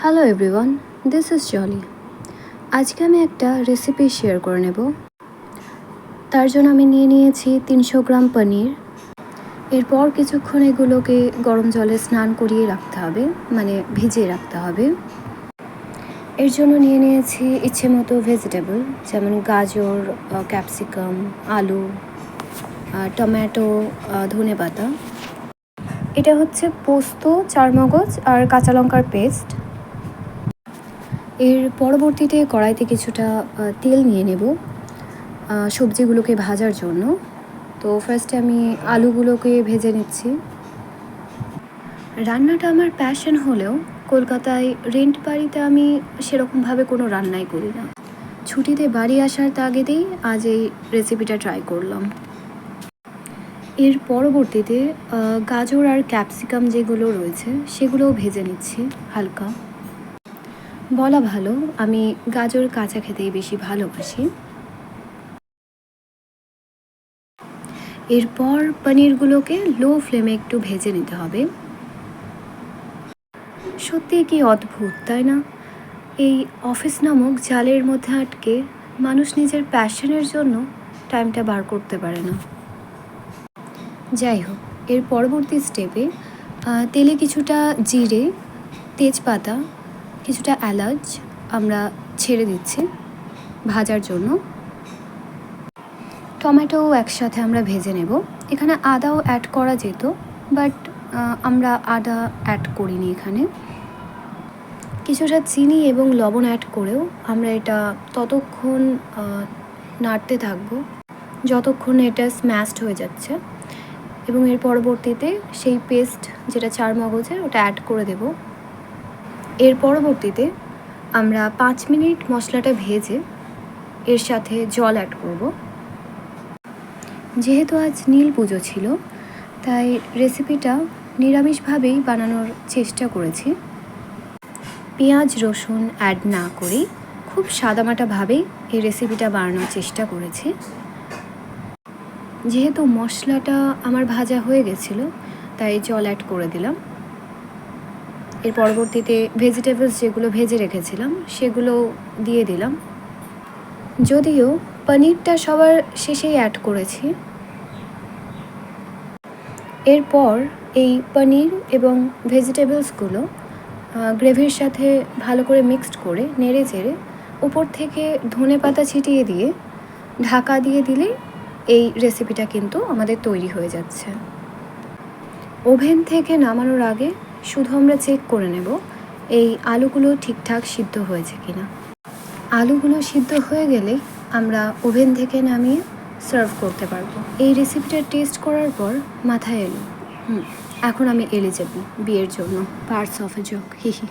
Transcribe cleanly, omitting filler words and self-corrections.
Hello everyone, this is Jolly. আজকে আমি একটা রেসিপি শেয়ার করে নেব। তার জন্য আমি নিয়ে নিয়েছি 300 গ্রাম পনির। এরপর কিছুক্ষণ এগুলোকে গরম জলে স্নান করিয়ে রাখতে হবে, মানে ভিজিয়ে রাখতে হবে। এর জন্য নিয়ে নিয়েছি ইচ্ছে মতো ভেজিটেবল, যেমন গাজর, ক্যাপসিকাম, আলু, টমেটো, ধনেপাতা। এটা হচ্ছে পোস্ত, চারমগজ আর কাঁচা লঙ্কার পেস্ট। এর পরবর্তীতে কড়াইতে কিছুটা তেল নিয়ে নেব সবজিগুলোকে ভাজার জন্য। তো ফার্স্টে আমি আলুগুলোকে ভেজে নিচ্ছি। রান্নাটা আমার প্যাশন হলেও কলকাতায় রেন্ট বাড়িতে আমি সেরকমভাবে কোনো রান্নাই করি না। ছুটিতে বাড়ি আসার তাগিদেই আজ এই রেসিপিটা ট্রাই করলাম। এর পরবর্তীতে গাজর আর ক্যাপসিকাম যেগুলো রয়েছে সেগুলোও ভেজে নিচ্ছি হালকা। বলা ভালো, আমি গাজর কাঁচা খেতেই বেশি ভালোবাসি। এরপর পনিরগুলোকে লো ফ্লেমে একটু ভেজে নিতে হবে। সত্যি কি অদ্ভুত, তাই না? এই অফিস নামক জালের মধ্যে আটকে মানুষ নিজের প্যাশনের জন্য টাইমটা বার করতে পারে না। যাই হোক, এর পরবর্তী স্টেপে তেলে কিছুটা জিরে, তেজপাতা, কিছুটা এলাচ আমরা ছেড়ে দিচ্ছি ভাজার জন্য। টমেটোও একসাথে আমরা ভেজে নেব। এখানে আদাও অ্যাড করা যেত, বাট আমরা আদা অ্যাড করিনি এখানে। কিছুটা চিনি এবং লবণ অ্যাড করেও আমরা এটা ততক্ষণ নাড়তে থাকবো যতক্ষণ এটা স্ম্যাশড হয়ে যাচ্ছে। এবং এর পরবর্তীতে সেই পেস্ট যেটা চারমগজের ওটা অ্যাড করে দেব। এর পরবর্তীতে আমরা 5 মিনিট মশলাটা ভেজে এর সাথে জল অ্যাড করব। যেহেতু আজ নীল পুজো ছিল, তাই রেসিপিটা নিরামিষভাবেই বানানোর চেষ্টা করেছি। পেঁয়াজ রসুন অ্যাড না করেই খুব সাদামাটাভাবেই এই রেসিপিটা বানানোর চেষ্টা করেছি। যেহেতু মশলাটা আমার ভাজা হয়ে গেছিলো, তাই জল অ্যাড করে দিলাম। এর পরবর্তীতে ভেজিটেবলস যেগুলো ভেজে রেখেছিলাম সেগুলো দিয়ে দিলাম। যদিও পনিরটা সবার শেষেই অ্যাড করেছি। এরপর এই পনির এবং ভেজিটেবলসগুলো গ্রেভির সাথে ভালো করে মিক্সড করে নেড়ে চেড়ে উপর থেকে ধনেপাতা ছিটিয়ে দিয়ে ঢাকা দিয়ে দিলে এই রেসিপিটা কিন্তু আমাদের তৈরি হয়ে যাচ্ছে। ওভেন থেকে নামানোর আগে শুধু আমরা চেক করে নেব এই আলুগুলো ঠিকঠাক সিদ্ধ হয়েছে কিনা। আলুগুলো সিদ্ধ হয়ে গেলেই আমরা ওভেন থেকে নামিয়ে সার্ভ করতে পারবো। এই রেসিপিটা টেস্ট করার পর মাথায় এলো, এখন আমি এলিজেবল বিয়ের জন্য। Parts of a joke, হিহি।